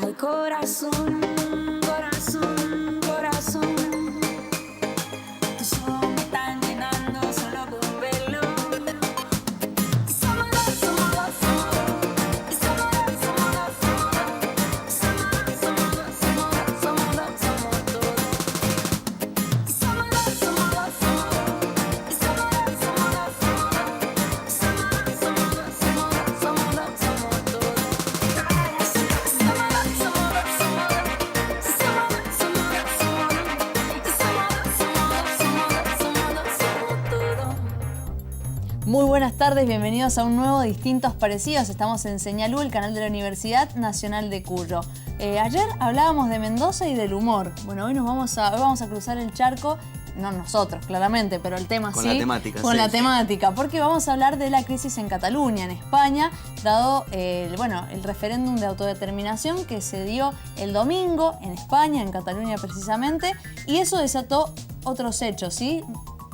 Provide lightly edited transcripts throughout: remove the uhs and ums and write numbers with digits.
Ay, corazón, corazón, corazón. Tus ojos me están llenando solo con verlo. Y somos dos, somos dos, somos dos. Y somos dos, somos dos, somos dos. Somos dos, somos dos, somos dos, somos dos, somos dos. Y somos dos, somos dos, somos dos. Y somos dos, somos dos, somos dos. Somos dos, somos dos, somos dos, somos dos, somos dos. Muy buenas tardes, bienvenidos a un nuevo Distintos Parecidos. Estamos en Señal U, el canal de la Universidad Nacional de Cuyo. Ayer hablábamos de Mendoza y del humor. Bueno, hoy vamos a cruzar el charco, no nosotros claramente, pero el tema con sí. La temática, con sí. la temática, porque vamos a hablar de la crisis en Cataluña, en España, dado el referéndum de autodeterminación que se dio el domingo en España, en Cataluña precisamente, y eso desató otros hechos, ¿sí?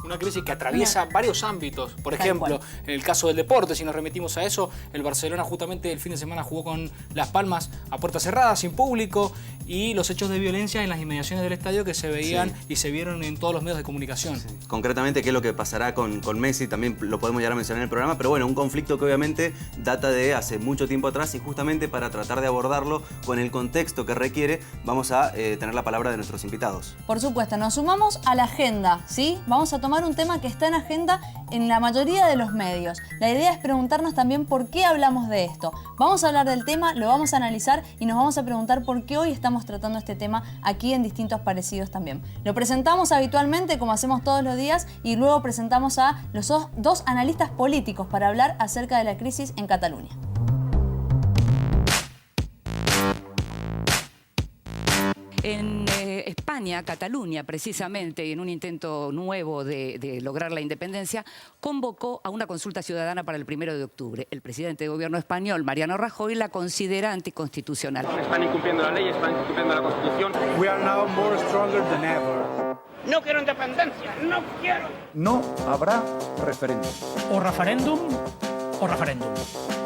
Una crisis que atraviesa varios ámbitos. Por ejemplo, en el caso del deporte, si nos remitimos a eso, el Barcelona justamente el fin de semana jugó con Las Palmas a puertas cerradas, sin público, y los hechos de violencia en las inmediaciones del estadio que se veían y se vieron en todos los medios de comunicación. Sí. Concretamente, qué es lo que pasará con Messi, también lo podemos llegar a mencionar en el programa, pero bueno, un conflicto que obviamente data de hace mucho tiempo atrás y justamente para tratar de abordarlo con el contexto que requiere, vamos a tener la palabra de nuestros invitados. Por supuesto, nos sumamos a la agenda, ¿sí? Vamos a tomar un tema que está en agenda en la mayoría de los medios. La idea es preguntarnos también por qué hablamos de esto. Vamos a hablar del tema, lo vamos a analizar y nos vamos a preguntar por qué hoy estamos tratando este tema aquí en Distintos Parecidos también. Lo presentamos habitualmente, como hacemos todos los días, y luego presentamos a los dos analistas políticos para hablar acerca de la crisis en Cataluña. En España, Cataluña, precisamente, en un intento nuevo de lograr la independencia, convocó a una consulta ciudadana para el 1 de octubre. El presidente de gobierno español, Mariano Rajoy, la considera anticonstitucional. Están incumpliendo la ley, están incumpliendo la Constitución. We are now more stronger than ever. No quiero independencia, no quiero. No habrá referéndum. O referèndum o referèndum.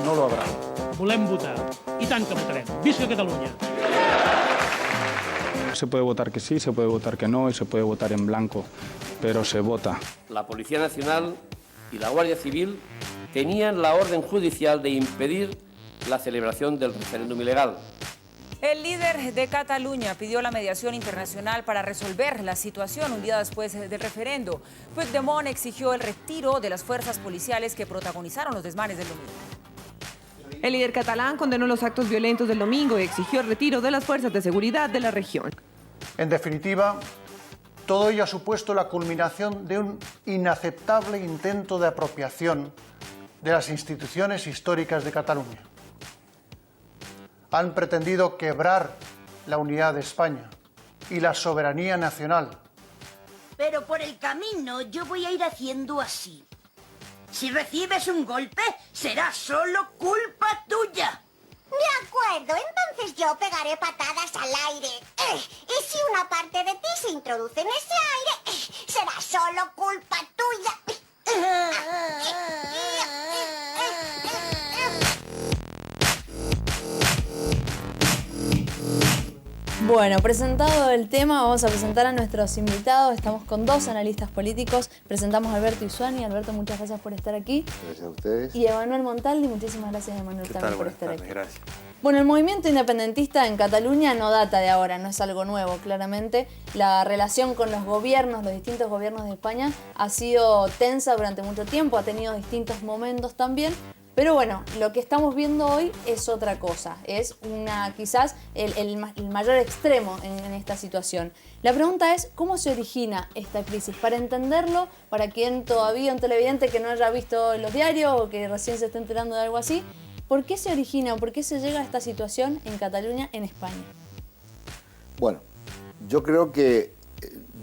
No lo habrá. Volem votar. I tant que votarem. Visca Catalunya! Se puede votar que sí, se puede votar que no y se puede votar en blanco, pero se vota. La Policía Nacional y la Guardia Civil tenían la orden judicial de impedir la celebración del referéndum ilegal. El líder de Cataluña pidió la mediación internacional para resolver la situación un día después del referendo. Puigdemont exigió el retiro de las fuerzas policiales que protagonizaron los desmanes del domingo. El líder catalán condenó los actos violentos del domingo y exigió el retiro de las fuerzas de seguridad de la región. En definitiva, todo ello ha supuesto la culminación de un inaceptable intento de apropiación de las instituciones históricas de Cataluña. Han pretendido quebrar la unidad de España y la soberanía nacional. Pero por el camino yo voy a ir haciendo así. Si recibes un golpe, será solo culpa tuya. De acuerdo, entonces yo pegaré patadas al aire. Y si una parte de ti se introduce en ese aire, será solo culpa tuya. Bueno, presentado el tema, vamos a presentar a nuestros invitados. Estamos con dos analistas políticos. Presentamos a Alberto Isuani. Alberto, muchas gracias por estar aquí. Gracias a ustedes. Y Emanuel Montaldi, muchísimas gracias, Emanuel, también por estar aquí. Gracias. Bueno, el movimiento independentista en Cataluña no data de ahora, no es algo nuevo, claramente. La relación con los gobiernos, los distintos gobiernos de España, ha sido tensa durante mucho tiempo, ha tenido distintos momentos también. Pero bueno, lo que estamos viendo hoy es otra cosa, es quizás el mayor extremo en esta situación. La pregunta es, ¿cómo se origina esta crisis? Para entenderlo, para quien todavía, un televidente que no haya visto los diarios o que recién se esté enterando de algo así, ¿por qué se origina o por qué se llega a esta situación en Cataluña, en España? Bueno, yo creo que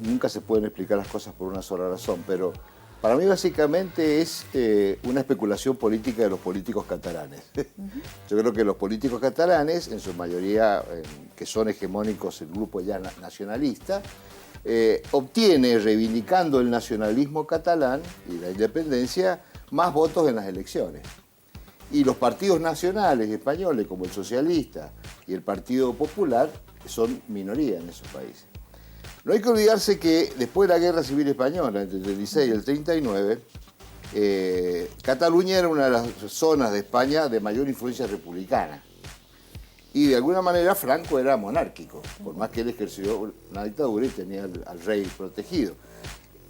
nunca se pueden explicar las cosas por una sola razón, pero para mí básicamente es una especulación política de los políticos catalanes. Yo creo que los políticos catalanes, en su mayoría que son hegemónicos el grupo ya nacionalista, obtiene, reivindicando el nacionalismo catalán y la independencia, más votos en las elecciones. Y los partidos nacionales españoles, como el socialista y el Partido Popular son minoría en esos países. No hay que olvidarse que después de la Guerra Civil Española, entre el 36 y el 39, Cataluña era una de las zonas de España de mayor influencia republicana. Y de alguna manera Franco era monárquico, por más que él ejerció una dictadura y tenía al rey protegido.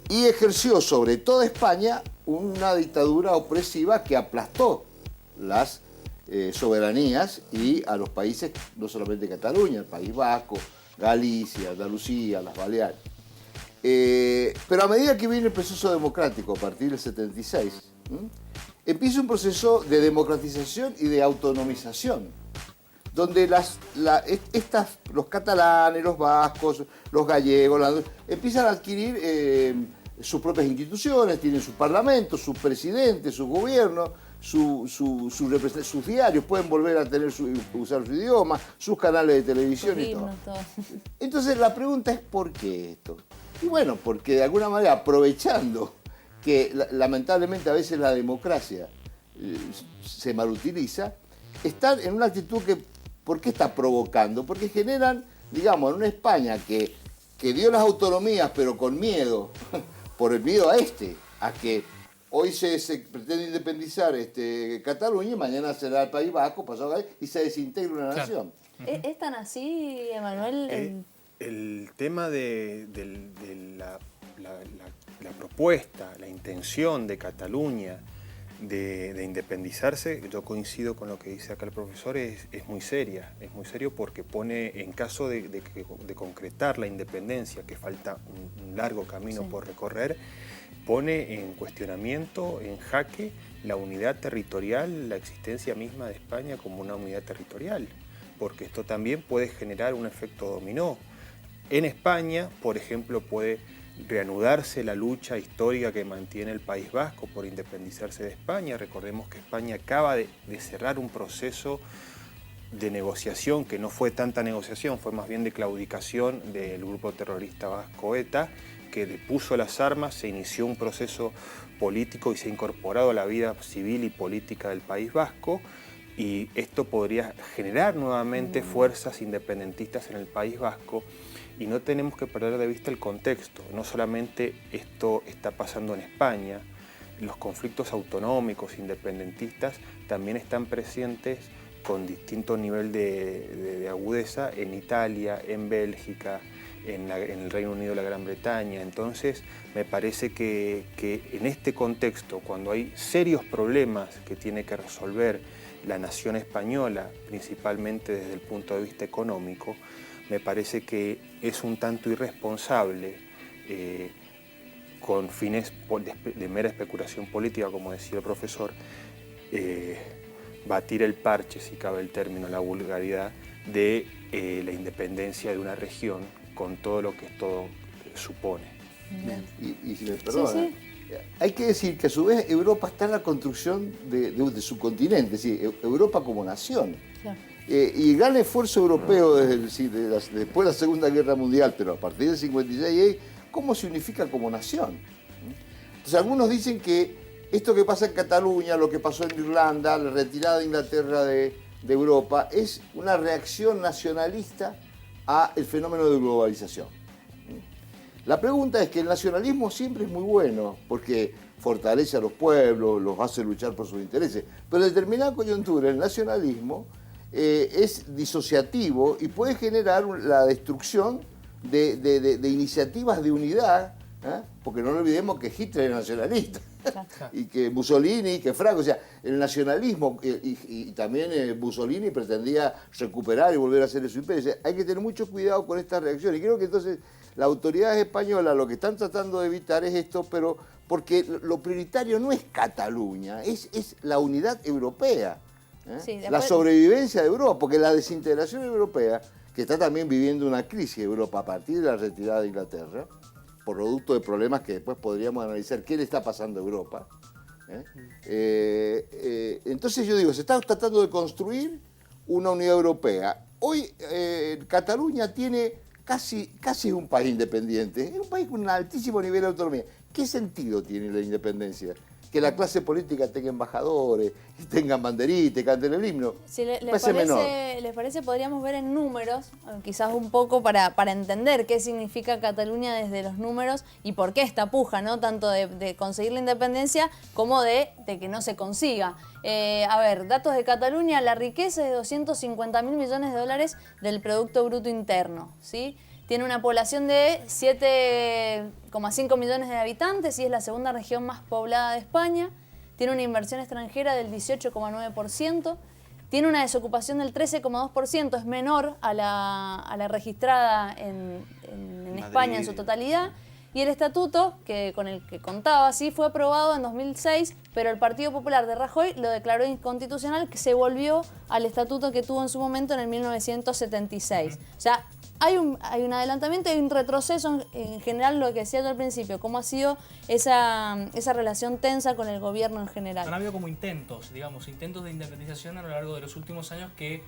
Y ejerció sobre toda España una dictadura opresiva que aplastó las soberanías y a los países, no solamente Cataluña, el País Vasco, Galicia, Andalucía, las Baleares. Pero a medida que viene el proceso democrático, a partir del 76, empieza un proceso de democratización y de autonomización, donde los catalanes, los vascos, los gallegos, empiezan a adquirir sus propias instituciones, tienen sus parlamentos, sus presidentes, sus gobiernos, sus diarios, pueden volver a usar su idioma, sus canales de televisión y todo. Entonces la pregunta es ¿por qué esto? Y bueno, porque de alguna manera, aprovechando que lamentablemente a veces la democracia se malutiliza, están en una actitud que, ¿por qué está provocando? Porque generan, digamos, en una España que dio las autonomías pero con miedo, por el miedo a que hoy se pretende independizar Cataluña y mañana será el País Vasco, pasado y se desintegra una nación. ¿Es tan así, Emanuel? El tema de la propuesta, la intención de Cataluña de independizarse, yo coincido con lo que dice acá el profesor, es muy seria. Es muy serio porque pone, en caso de concretar la independencia, que falta un largo camino por recorrer, pone en cuestionamiento, en jaque, la unidad territorial, la existencia misma de España como una unidad territorial, porque esto también puede generar un efecto dominó. En España, por ejemplo, puede reanudarse la lucha histórica que mantiene el País Vasco por independizarse de España. Recordemos que España acaba de cerrar un proceso de negociación, que no fue tanta negociación, fue más bien de claudicación del grupo terrorista vasco ETA, que depuso las armas, se inició un proceso político y se ha incorporado a la vida civil y política del País Vasco, y esto podría generar nuevamente fuerzas independentistas en el País Vasco. Y no tenemos que perder de vista el contexto. No solamente esto está pasando en España, los conflictos autonómicos, independentistas, también están presentes con distinto nivel de agudeza en Italia, en Bélgica, en el Reino Unido, la Gran Bretaña. Entonces, me parece que en este contexto, cuando hay serios problemas que tiene que resolver la nación española, principalmente desde el punto de vista económico, me parece que es un tanto irresponsable, con fines de mera especulación política, como decía el profesor, batir el parche, si cabe el término, la vulgaridad, de la independencia de una región con todo lo que esto supone. Y si me perdonan, hay que decir que a su vez Europa está en la construcción de su continente, es decir, Europa como nación. Claro. Y el gran esfuerzo europeo después de la Segunda Guerra Mundial, pero a partir del 56, es cómo se unifica como nación. Entonces algunos dicen que esto que pasa en Cataluña, lo que pasó en Irlanda, la retirada de Inglaterra de Europa, es una reacción nacionalista al fenómeno de globalización. La pregunta es que el nacionalismo siempre es muy bueno, porque fortalece a los pueblos, los hace luchar por sus intereses, pero en determinada coyuntura el nacionalismo es disociativo y puede generar la destrucción de iniciativas de unidad, porque no olvidemos que Hitler era nacionalista, y que Mussolini, que Franco, o sea, el nacionalismo, y también Mussolini pretendía recuperar y volver a hacer su imperio. O sea, hay que tener mucho cuidado con esta reacción, y creo que entonces las autoridades españolas lo que están tratando de evitar es esto, pero porque lo prioritario no es Cataluña, es la unidad europea. Sí, la sobrevivencia de Europa, porque la desintegración europea, que está también viviendo una crisis Europa a partir de la retirada de Inglaterra, por producto de problemas que después podríamos analizar qué le está pasando a Europa. Entonces yo digo, se está tratando de construir una unidad europea. Hoy Cataluña tiene casi un país independiente, es un país con un altísimo nivel de autonomía. ¿Qué sentido tiene la independencia? que la clase política tenga embajadores, tengan banderitas, canten el himno. Si les menor. parece, podríamos ver en números, quizás un poco para entender qué significa Cataluña desde los números y por qué esta puja, ¿no? Tanto de conseguir la independencia como de que no se consiga. A ver, datos de Cataluña, la riqueza es de 250.000 millones de dólares del Producto Bruto Interno, ¿sí? Tiene una población de 7,5 millones de habitantes y es la segunda región más poblada de España. Tiene una inversión extranjera del 18,9%. Tiene una desocupación del 13,2%, es menor a la registrada en España en su totalidad. Y el estatuto con el que contaba, sí, fue aprobado en 2006, pero el Partido Popular de Rajoy lo declaró inconstitucional, que se volvió al estatuto que tuvo en su momento en el 1976. O sea, hay un adelantamiento y un retroceso en general, lo que decía yo al principio, cómo ha sido esa relación tensa con el gobierno en general. Han habido como intentos, intentos de independización a lo largo de los últimos años que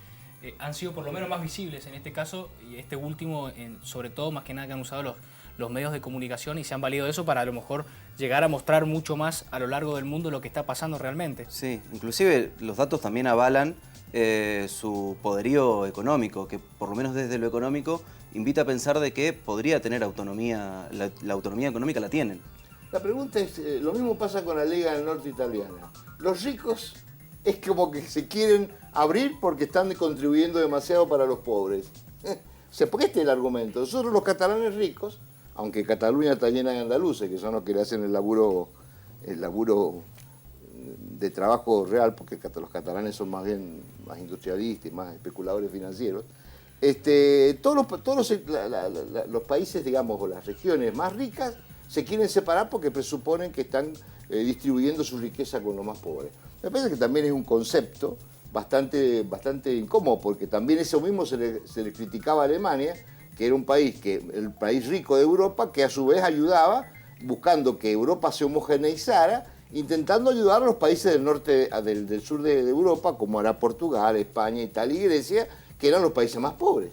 han sido por lo menos más visibles en este caso, y este último, sobre todo, más que nada que han usado los medios de comunicación y se han valido de eso para a lo mejor llegar a mostrar mucho más a lo largo del mundo lo que está pasando realmente. Sí, inclusive los datos también avalan su poderío económico, que por lo menos desde lo económico invita a pensar de que podría tener autonomía, la autonomía económica la tienen. La pregunta es, lo mismo pasa con la Lega del Norte italiana. Los ricos es como que se quieren abrir porque están contribuyendo demasiado para los pobres. O sea, porque este es el argumento. Nosotros los catalanes ricos, aunque Cataluña está llena de andaluces, que son los que le hacen el laburo de trabajo real, porque los catalanes son más bien más industrialistas, más especuladores financieros, todos los países, digamos, o las regiones más ricas se quieren separar porque presuponen que están distribuyendo su riqueza con los más pobres. Me parece que también es un concepto bastante incómodo, porque también eso mismo se le criticaba a Alemania, que era el país rico de Europa, que a su vez ayudaba, buscando que Europa se homogeneizara, intentando ayudar a los países del norte, del sur de Europa, como era Portugal, España, Italia y Grecia, que eran los países más pobres.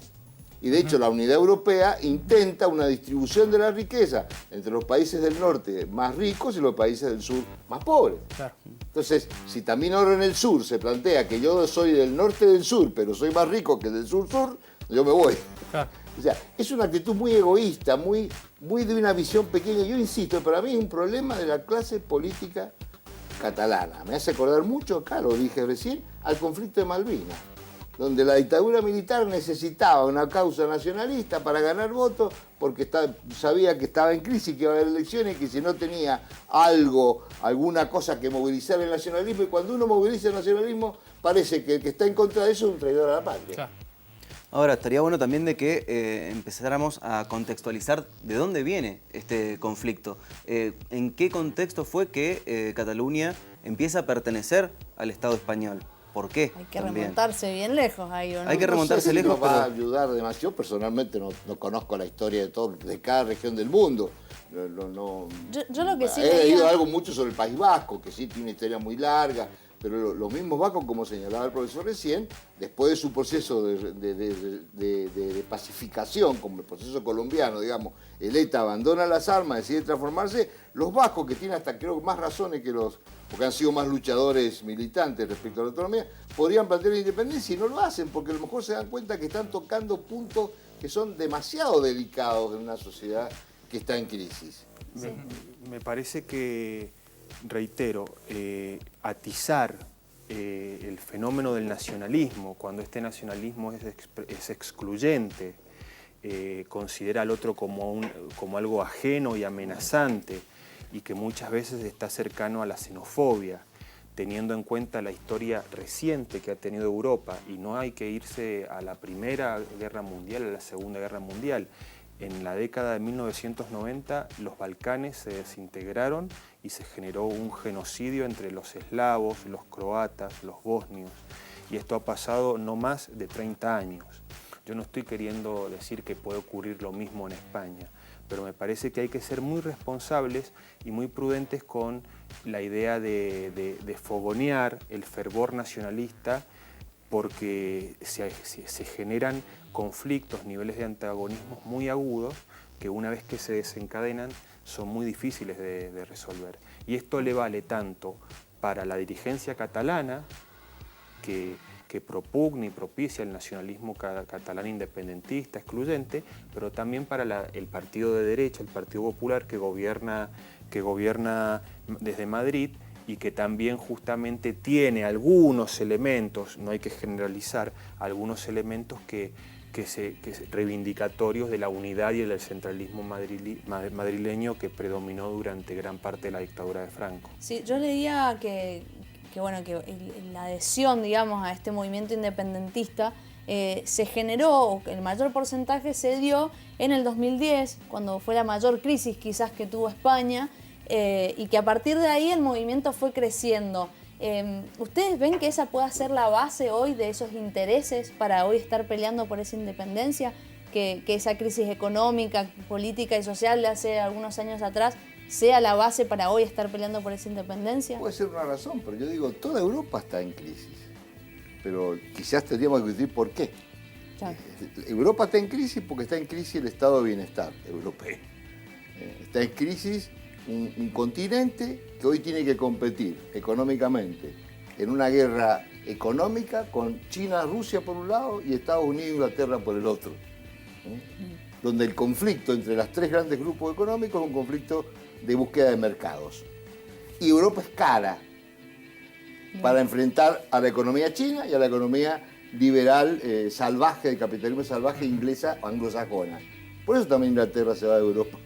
Y de hecho la Unidad Europea intenta una distribución de la riqueza entre los países del norte más ricos y los países del sur más pobres. Claro. Entonces, si también ahora en el sur se plantea que yo soy del norte del sur, pero soy más rico que del sur-sur, yo me voy. Claro. O sea, es una actitud muy egoísta, muy de una visión pequeña. Yo insisto, para mí es un problema de la clase política catalana. Me hace acordar mucho, acá lo dije recién, al conflicto de Malvinas, donde la dictadura militar necesitaba una causa nacionalista para ganar votos, porque sabía que estaba en crisis, que iba a haber elecciones, y que si no tenía alguna cosa que movilizar el nacionalismo, y cuando uno moviliza el nacionalismo, parece que el que está en contra de eso es un traidor a la patria. Claro. Ahora, estaría bueno también de que empezáramos a contextualizar de dónde viene este conflicto. ¿En qué contexto fue que Cataluña empieza a pertenecer al Estado español? ¿Por qué? Hay que también remontarse bien lejos ahí, ¿o no? Hay que remontarse lejos, nos va a ayudar demasiado. Yo personalmente no conozco la historia de cada región del mundo. Yo lo que sí he leído algo mucho sobre el País Vasco, que sí tiene una historia muy larga, pero los mismos vascos, como señalaba el profesor recién, después de su proceso de pacificación, como el proceso colombiano, digamos, el ETA abandona las armas, decide transformarse, los vascos, que tienen hasta creo más razones que porque han sido más luchadores militantes respecto a la autonomía, podrían plantear la independencia y no lo hacen, porque a lo mejor se dan cuenta que están tocando puntos que son demasiado delicados en una sociedad que está en crisis. Sí. Me parece que, reitero, atizar el fenómeno del nacionalismo, cuando este nacionalismo es excluyente, considera al otro como algo ajeno y amenazante, y que muchas veces está cercano a la xenofobia, teniendo en cuenta la historia reciente que ha tenido Europa, y no hay que irse a la Primera Guerra Mundial, a la Segunda Guerra Mundial. En la década de 1990 los Balcanes se desintegraron y se generó un genocidio entre los eslavos, los croatas, los bosnios, y esto ha pasado no más de 30 años. Yo no estoy queriendo decir que puede ocurrir lo mismo en España, pero me parece que hay que ser muy responsables y muy prudentes con la idea de fogonear el fervor nacionalista, porque se generan conflictos, niveles de antagonismos muy agudos, que una vez que se desencadenan son muy difíciles de resolver. Y esto le vale tanto para la dirigencia catalana, que propugna y propicia el nacionalismo catalán independentista, excluyente, pero también para el partido de derecha, el Partido Popular, que gobierna desde Madrid y que también justamente tiene algunos elementos, no hay que generalizar, algunos elementos que reivindicatorios de la unidad y del centralismo madrileño que predominó durante gran parte de la dictadura de Franco. Sí, yo leía que la adhesión, digamos, a este movimiento independentista se generó, el mayor porcentaje se dio en el 2010, cuando fue la mayor crisis quizás que tuvo España, y que a partir de ahí el movimiento fue creciendo. ¿Ustedes ven que esa pueda ser la base hoy de esos intereses para hoy estar peleando por esa independencia? Que esa crisis económica, política y social de hace algunos años atrás sea la base para hoy estar peleando por esa independencia? Puede ser una razón, pero yo digo, toda Europa está en crisis. Pero quizás tendríamos que discutir por qué. Claro. Europa está en crisis porque está en crisis el estado de bienestar europeo. Está en crisis un continente que hoy tiene que competir económicamente en una guerra económica con China, Rusia por un lado y Estados Unidos e Inglaterra por el otro. Donde el conflicto entre los tres grandes grupos económicos es un conflicto de búsqueda de mercados. Y Europa es cara para enfrentar a la economía china y a la economía liberal salvaje, de capitalismo salvaje inglesa o anglosajona. Por eso también Inglaterra se va de Europa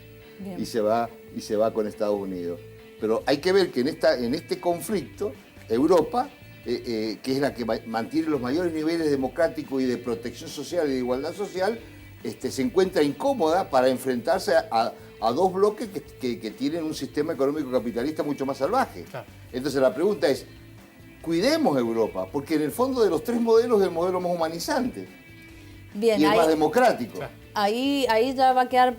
y se va con Estados Unidos. Pero hay que ver que en este conflicto, Europa, que es la que mantiene los mayores niveles democráticos y de protección social y de igualdad social, se encuentra incómoda para enfrentarse a dos bloques que tienen un sistema económico capitalista mucho más salvaje. Claro. Entonces la pregunta es, cuidemos Europa, porque en el fondo de los tres modelos es el modelo más humanizante. Bien, y el más democrático. Claro. Ahí ya va a quedar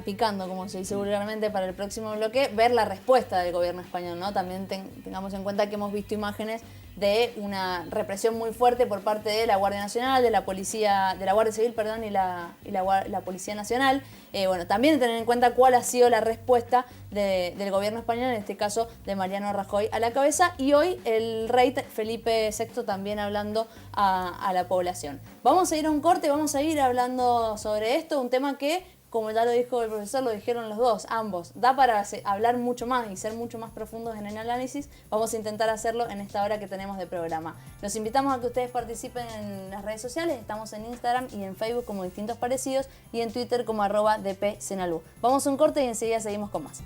picando, como se dice vulgarmente, para el próximo bloque, ver la respuesta del gobierno español, ¿no? También tengamos en cuenta que hemos visto imágenes de una represión muy fuerte por parte de la Guardia Nacional, de la Guardia Civil, perdón, y la Policía Nacional. Bueno, también tener en cuenta cuál ha sido la respuesta del gobierno español, en este caso de Mariano Rajoy a la cabeza, y hoy el rey Felipe VI también hablando a la población. Vamos a ir a un corte, vamos a ir hablando sobre esto, un tema que, como ya lo dijo el profesor, lo dijeron los dos, ambos. Da para hablar mucho más y ser mucho más profundos en el análisis. Vamos a intentar hacerlo en esta hora que tenemos de programa. Los invitamos a que ustedes participen en las redes sociales. Estamos en Instagram y en Facebook como Distintos Parecidos y en Twitter como @dpsenalú. Vamos a un corte y enseguida seguimos con más.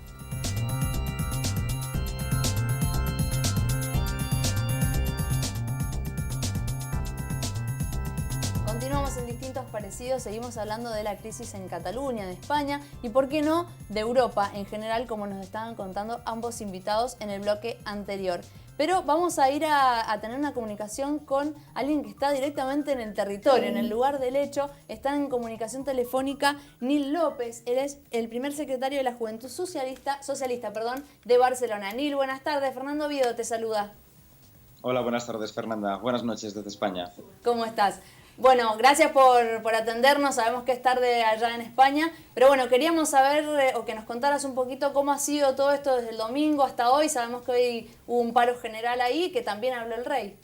Continuamos en Distintos Parecidos, seguimos hablando de la crisis en Cataluña, de España y, por qué no, de Europa en general, como nos estaban contando ambos invitados en el bloque anterior. Pero vamos a ir a tener una comunicación con alguien que está directamente en el territorio, en el lugar del hecho. Está en comunicación telefónica Nil López, él es el primer secretario de la Juventud Socialista de Barcelona. Nil, buenas tardes, Fernando Oviedo te saluda. Hola, buenas tardes, Fernanda. Buenas noches desde España. ¿Cómo estás? Bueno, gracias por atendernos, sabemos que es tarde allá en España, pero bueno, queríamos saber o que nos contaras un poquito cómo ha sido todo esto desde el domingo hasta hoy. Sabemos que hoy hubo un paro general ahí, que también habló el rey.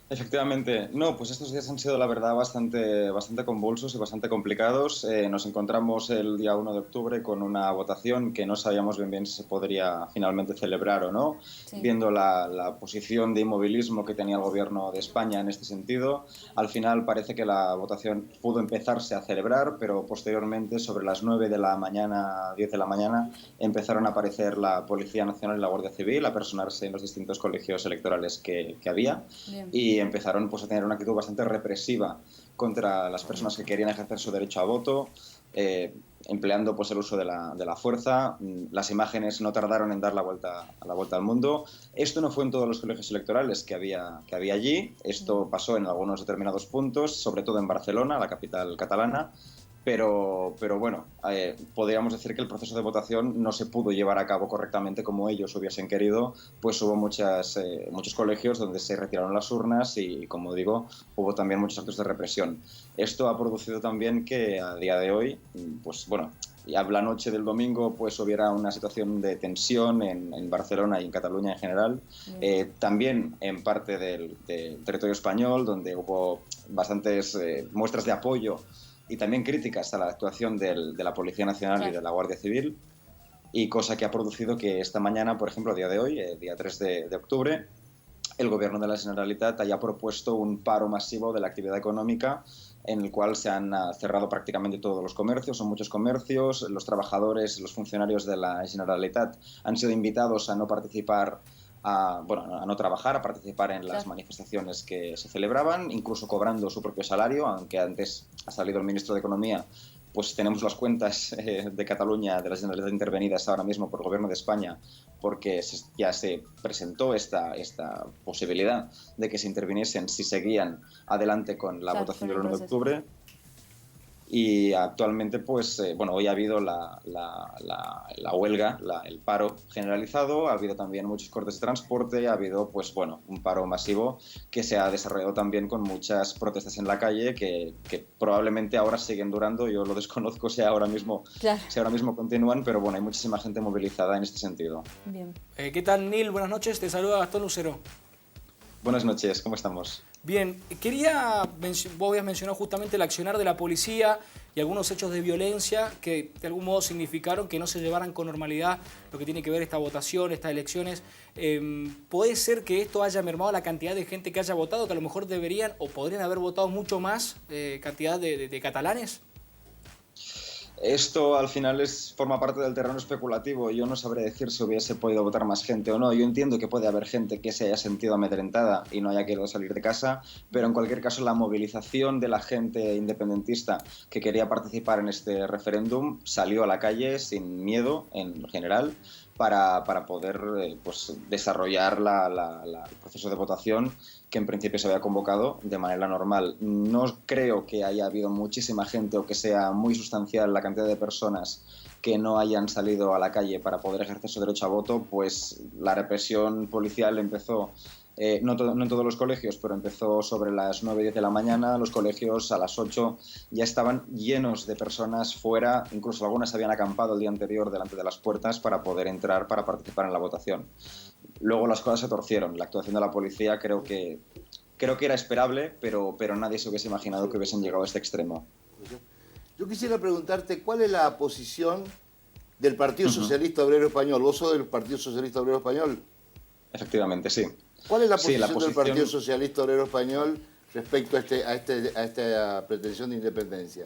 Efectivamente. No, pues estos días han sido, la verdad, bastante convulsos y bastante complicados. Nos encontramos el día 1 de octubre con una votación que no sabíamos bien si se podría finalmente celebrar o no, sí. Viendo la posición de inmovilismo que tenía el gobierno de España en este sentido. Al final parece que la votación pudo empezarse a celebrar, pero posteriormente, sobre las 9 de la mañana, 10 de la mañana, empezaron a aparecer la Policía Nacional y la Guardia Civil, a personarse en los distintos colegios electorales que había. Bien. Y empezaron pues a tener una actitud bastante represiva contra las personas que querían ejercer su derecho a voto, empleando pues el uso de la fuerza. Las imágenes no tardaron en dar la vuelta al mundo. Esto no fue en todos los colegios electorales que había allí. Esto pasó en algunos determinados puntos, sobre todo en Barcelona, la capital catalana. pero bueno, podríamos decir que el proceso de votación no se pudo llevar a cabo correctamente como ellos hubiesen querido, pues hubo muchos colegios donde se retiraron las urnas y, como digo, hubo también muchos actos de represión. Esto ha producido también que a día de hoy, pues bueno, ya la noche del domingo pues hubiera una situación de tensión en Barcelona y en Cataluña en general, también en parte del territorio español, donde hubo bastantes muestras de apoyo y también críticas a la actuación de la Policía Nacional y de la Guardia Civil, y cosa que ha producido que esta mañana, por ejemplo, a día de hoy, día 3 de octubre, el Gobierno de la Generalitat haya propuesto un paro masivo de la actividad económica, en el cual se han cerrado prácticamente todos los comercios, son muchos comercios, los trabajadores, los funcionarios de la Generalitat han sido invitados a no participar, a no trabajar, a participar en las manifestaciones que se celebraban, incluso cobrando su propio salario, aunque antes ha salido el ministro de Economía. Pues tenemos las cuentas de Cataluña, de la Generalitat, intervenidas ahora mismo por el Gobierno de España, porque ya se presentó esta posibilidad de que se interviniesen si seguían adelante con la votación del 1 de octubre. Y actualmente, pues, hoy ha habido la huelga, el paro generalizado, ha habido también muchos cortes de transporte, ha habido, pues, un paro masivo que se ha desarrollado también con muchas protestas en la calle que probablemente ahora siguen durando. Yo lo desconozco si ahora mismo continúan, pero hay muchísima gente movilizada en este sentido. Bien. ¿Qué tal, Nil? Buenas noches, te saluda Gastón Lucero. Buenas noches, ¿cómo estamos? Bien, vos habías mencionado justamente el accionar de la policía y algunos hechos de violencia que de algún modo significaron que no se llevaran con normalidad lo que tiene que ver esta votación, estas elecciones. ¿Puede ser que esto haya mermado la cantidad de gente que haya votado, que a lo mejor deberían o podrían haber votado mucho más cantidad de catalanes? Esto al final forma parte del terreno especulativo. Yo no sabré decir si hubiese podido votar más gente o no. Yo entiendo que puede haber gente que se haya sentido amedrentada y no haya querido salir de casa, pero en cualquier caso la movilización de la gente independentista que quería participar en este referéndum salió a la calle sin miedo en general para poder desarrollar el proceso de votación que en principio se había convocado de manera normal. No creo que haya habido muchísima gente o que sea muy sustancial la cantidad de personas que no hayan salido a la calle para poder ejercer su derecho a voto, pues la represión policial empezó, no en todos los colegios, pero empezó sobre las 9 y 10 de la mañana. Los colegios a las 8 ya estaban llenos de personas fuera, incluso algunas habían acampado el día anterior delante de las puertas para poder entrar para participar en la votación. Luego las cosas se torcieron. La actuación de la policía creo que era esperable, pero nadie se hubiese imaginado que hubiesen llegado a este extremo. Yo quisiera preguntarte, ¿cuál es la posición del Partido Socialista Obrero Español? ¿Vos sos del Partido Socialista Obrero Español? Efectivamente, sí. ¿Cuál es la posición del Partido Socialista Obrero Español respecto a esta pretensión de independencia?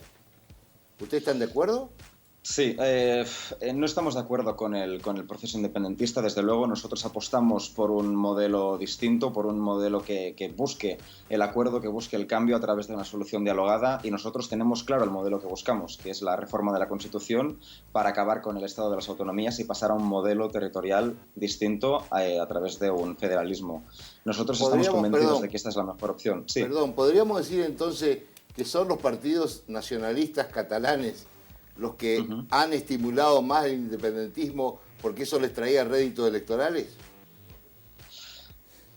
¿Ustedes están de acuerdo? Sí, no estamos de acuerdo con el proceso independentista. Desde luego nosotros apostamos por un modelo distinto, por un modelo que busque el acuerdo, que busque el cambio a través de una solución dialogada, y nosotros tenemos claro el modelo que buscamos, que es la reforma de la Constitución para acabar con el Estado de las autonomías y pasar a un modelo territorial distinto a través de un federalismo. Nosotros estamos convencidos de que esta es la mejor opción. Sí. Perdón, ¿podríamos decir entonces que son los partidos nacionalistas catalanes los que han estimulado más el independentismo porque eso les traía réditos electorales?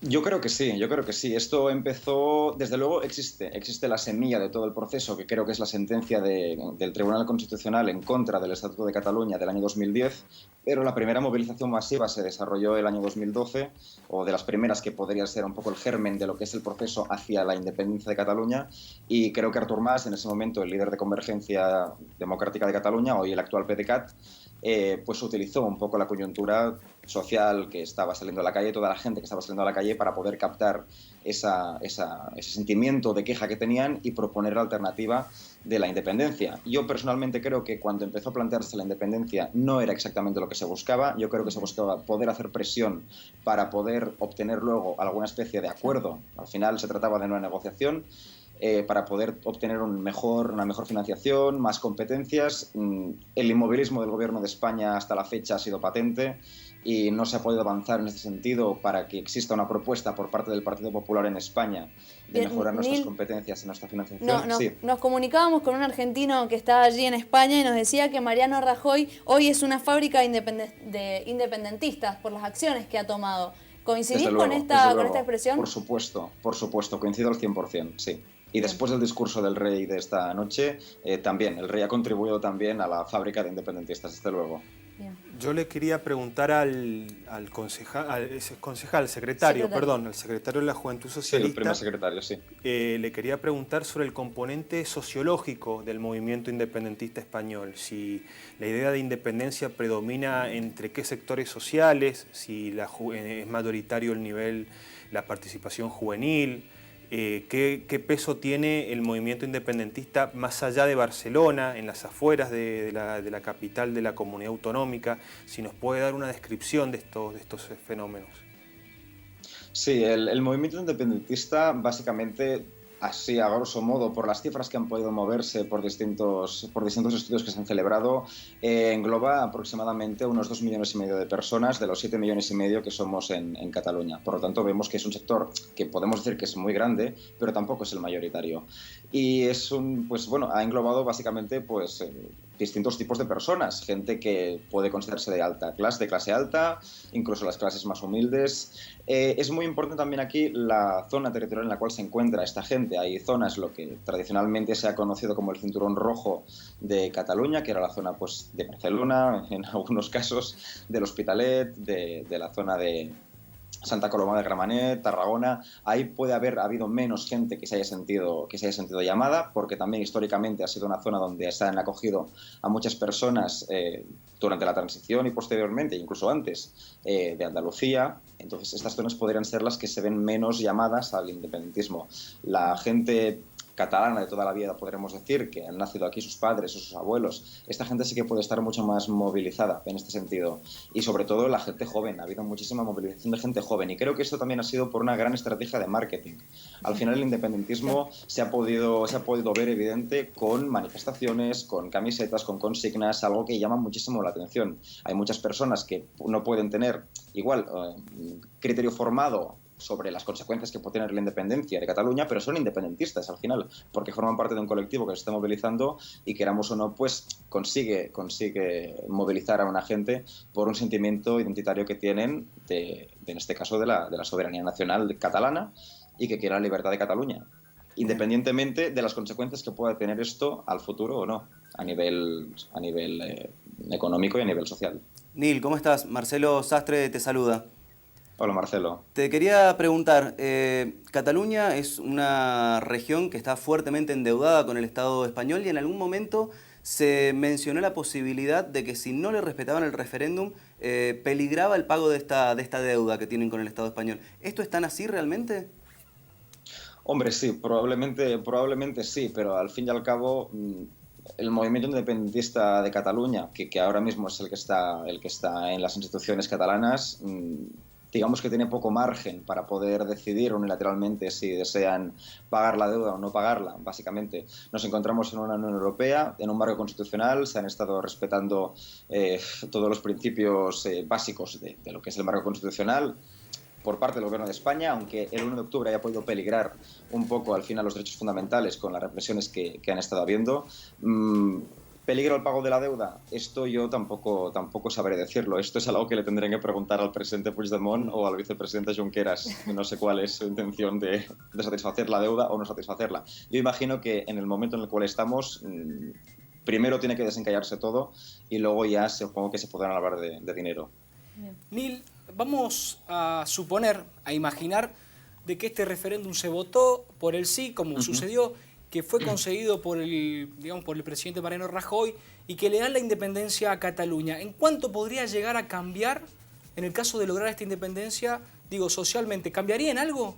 Yo creo que sí. Esto empezó, desde luego existe la semilla de todo el proceso, que creo que es la sentencia del Tribunal Constitucional en contra del Estatuto de Cataluña del año 2010, pero la primera movilización masiva se desarrolló el año 2012, o de las primeras que podría ser un poco el germen de lo que es el proceso hacia la independencia de Cataluña, y creo que Artur Mas, en ese momento el líder de Convergencia Democrática de Cataluña, hoy el actual PDeCAT, pues utilizó un poco la coyuntura social que estaba saliendo a la calle, toda la gente que estaba saliendo a la calle, para poder captar ese sentimiento de queja que tenían y proponer la alternativa de la independencia. Yo personalmente creo que cuando empezó a plantearse la independencia no era exactamente lo que se buscaba. Yo creo que se buscaba poder hacer presión para poder obtener luego alguna especie de acuerdo. Al final se trataba de una negociación. Para poder obtener una mejor financiación, más competencias. El inmovilismo del Gobierno de España hasta la fecha ha sido patente. y no se ha podido avanzar en ese sentido para que exista una propuesta por parte del Partido Popular en España de Bien, mejorar nuestras Neil, competencias y nuestra financiación. Nos comunicábamos con un argentino que está allí en España y nos decía que Mariano Rajoy hoy es una fábrica de independentistas por las acciones que ha tomado. ¿Coincidís Desde luego, con desde esta luego. expresión? Por supuesto, coincido al 100%, sí. Y después del discurso del rey de esta noche, también, el rey ha contribuido también a la fábrica de independentistas, desde luego. Yo le quería preguntar al secretario de la Juventud Socialista. Sí, el primer secretario, sí. Le quería preguntar sobre el componente sociológico del movimiento independentista español. Si la idea de independencia predomina entre qué sectores sociales, si es mayoritario la participación juvenil. ¿Qué peso tiene el movimiento independentista más allá de Barcelona, en las afueras de la capital de la comunidad autonómica? Si nos puede dar una descripción de estos fenómenos. Sí, el movimiento independentista básicamente, así a grosso modo, por las cifras que han podido moverse por distintos estudios que se han celebrado, engloba aproximadamente unos 2,5 millones de personas de los 7,5 millones que somos en Cataluña. Por lo tanto, vemos que es un sector que podemos decir que es muy grande, pero tampoco es el mayoritario. Y ha englobado básicamente distintos tipos de personas, gente que puede considerarse de clase alta, incluso las clases más humildes. Es muy importante también aquí la zona territorial en la cual se encuentra esta gente. Hay zonas, lo que tradicionalmente se ha conocido como el cinturón rojo de Cataluña, que era la zona de Barcelona, en algunos casos del Hospitalet, de la zona de Santa Coloma de Gramenet, Tarragona. Ahí puede haber habido menos gente que se haya sentido llamada, porque también históricamente ha sido una zona donde se han acogido a muchas personas durante la transición y posteriormente, incluso antes, de Andalucía. Entonces estas zonas podrían ser las que se ven menos llamadas al independentismo. La gente catalana de toda la vida, podremos decir, que han nacido aquí sus padres o sus abuelos, esta gente sí que puede estar mucho más movilizada en este sentido. Y sobre todo la gente joven, ha habido muchísima movilización de gente joven, y creo que esto también ha sido por una gran estrategia de marketing. Al final el independentismo se ha podido ver evidente con manifestaciones, con camisetas, con consignas, algo que llama muchísimo la atención. Hay muchas personas que no pueden tener igual criterio formado sobre las consecuencias que puede tener la independencia de Cataluña, pero son independentistas al final, porque forman parte de un colectivo que se está movilizando y, queramos o no, consigue movilizar a una gente por un sentimiento identitario que tienen, en este caso de la soberanía nacional catalana, y que quiere la libertad de Cataluña, independientemente de las consecuencias que pueda tener esto al futuro o no, a nivel económico y a nivel social. Neil, ¿cómo estás? Marcelo Sastre te saluda. Hola, Marcelo. Te quería preguntar, Cataluña es una región que está fuertemente endeudada con el Estado español y en algún momento se mencionó la posibilidad de que si no le respetaban el referéndum, peligraba el pago de esta deuda que tienen con el Estado español. ¿Esto es tan así realmente? Hombre, sí, probablemente sí, pero al fin y al cabo el movimiento independentista de Cataluña, que ahora mismo es el que está en las instituciones catalanas, digamos que tiene poco margen para poder decidir unilateralmente si desean pagar la deuda o no pagarla. Básicamente nos encontramos en una Unión Europea, en un marco constitucional, se han estado respetando todos los principios básicos de lo que es el marco constitucional por parte del Gobierno de España, aunque el 1 de octubre haya podido peligrar un poco al final los derechos fundamentales con las represiones que han estado habiendo. ¿Peligro el pago de la deuda? Esto yo tampoco sabré decirlo. Esto es algo que le tendrán que preguntar al presidente Puigdemont o al vicepresidente Junqueras. No sé cuál es su intención de satisfacer la deuda o no satisfacerla. Yo imagino que en el momento en el cual estamos, primero tiene que desencallarse todo y luego ya supongo que se podrán hablar de dinero. Neil, vamos a suponer, a imaginar de que este referéndum se votó por el sí, como sucedió, que fue conseguido por el presidente Mariano Rajoy y que le dan la independencia a Cataluña. ¿En cuánto podría llegar a cambiar en el caso de lograr esta independencia, socialmente? ¿Cambiaría en algo?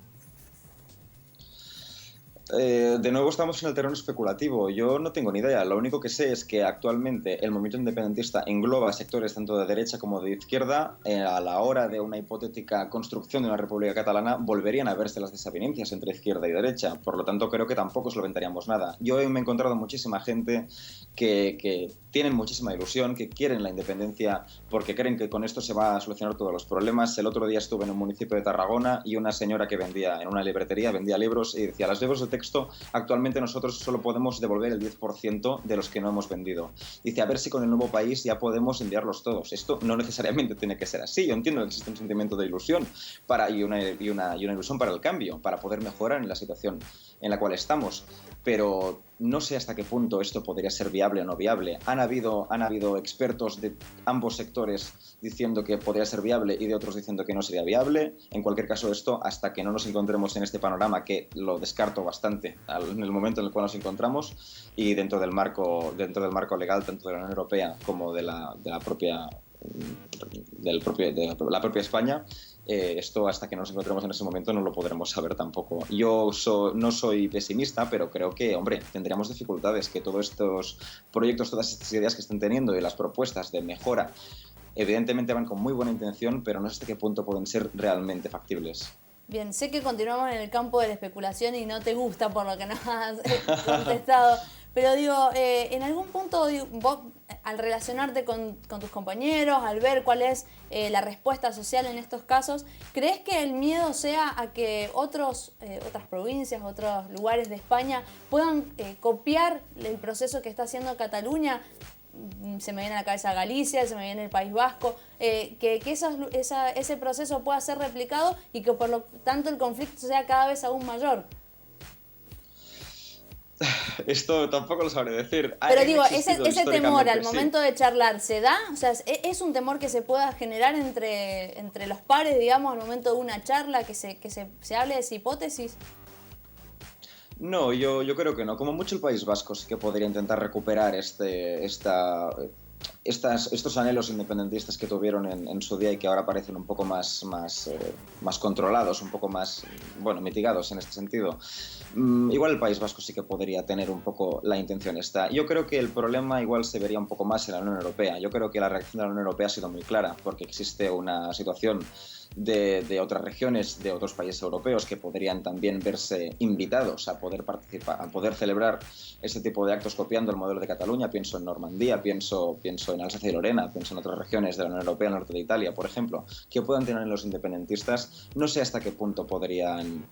De nuevo estamos en el terreno especulativo. Yo no tengo ni idea. Lo único que sé es que actualmente el movimiento independentista engloba sectores tanto de derecha como de izquierda. A la hora de una hipotética construcción de una república catalana volverían a verse las desavenencias entre izquierda y derecha. Por lo tanto, creo que tampoco solventaríamos nada. Yo me he encontrado muchísima gente que tienen muchísima ilusión, que quieren la independencia porque creen que con esto se va a solucionar todos los problemas. El otro día estuve en un municipio de Tarragona y una señora que vendía en una libretería, vendía libros y decía: los libros de texto actualmente nosotros solo podemos devolver el 10% de los que no hemos vendido. Dice, a ver si con el nuevo país ya podemos enviarlos todos. Esto no necesariamente tiene que ser así. Yo entiendo que existe un sentimiento de ilusión y una ilusión para el cambio, para poder mejorar en la situación en la cual estamos. Pero no sé hasta qué punto esto podría ser viable o no viable. Han habido expertos de ambos sectores diciendo que podría ser viable y de otros diciendo que no sería viable. En cualquier caso, esto, hasta que no nos encontremos en este panorama, que lo descarto bastante en el momento en el cual nos encontramos, y dentro del marco legal tanto de la Unión Europea como de la propia España, esto hasta que nos encontremos en ese momento no lo podremos saber tampoco. Yo no soy pesimista, pero creo que, hombre, tendríamos dificultades, que todos estos proyectos, todas estas ideas que estén teniendo y las propuestas de mejora, evidentemente van con muy buena intención, pero no sé hasta qué punto pueden ser realmente factibles. Bien, sé que continuamos en el campo de la especulación y no te gusta por lo que nos has contestado, pero digo, en algún punto vos, al relacionarte con tus compañeros, al ver cuál es la respuesta social en estos casos, ¿crees que el miedo sea a que otras provincias, otros lugares de España puedan copiar el proceso que está haciendo Cataluña? Se me viene a la cabeza Galicia, se me viene el País Vasco, que ese proceso pueda ser replicado y que por lo tanto el conflicto sea cada vez aún mayor. Esto tampoco lo sabré decir. Pero digo, ese temor al momento de charlar, ¿se da? O sea, ¿es un temor que se pueda generar entre los pares, digamos, al momento de una charla, que se hable de esa hipótesis? No, yo creo que no. Como mucho el País Vasco sí que podría intentar recuperar estos anhelos independentistas que tuvieron en su día y que ahora parecen un poco más controlados, un poco más, mitigados en este sentido. Igual el País Vasco sí que podría tener un poco la intención esta. Yo creo que el problema igual se vería un poco más en la Unión Europea. Yo creo que la reacción de la Unión Europea ha sido muy clara, porque existe una situación de otras regiones, de otros países europeos que podrían también verse invitados a poder participar, a poder celebrar este tipo de actos copiando el modelo de Cataluña. Pienso en Normandía, pienso en Alsacia y Lorena, pienso en otras regiones de la Unión Europea, el norte de Italia, por ejemplo, que puedan tener los independentistas. No sé hasta qué punto podrían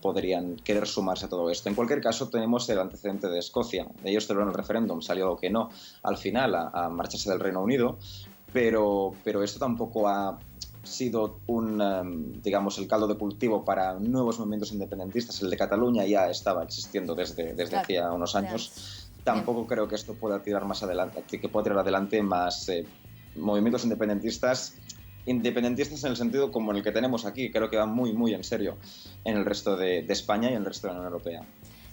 querer sumarse a todo esto. En cualquier caso, tenemos el antecedente de Escocia. Ellos celebraron el referéndum, salió que no al final a marcharse del Reino Unido, pero esto tampoco ha sido el caldo de cultivo para nuevos movimientos independentistas. El de Cataluña ya estaba existiendo desde hacía unos años. Tampoco creo que esto pueda tirar más adelante, que pueda tirar adelante más movimientos independentistas en el sentido como en el que tenemos aquí. Creo que va muy, muy en serio en el resto de España y en el resto de la Unión Europea.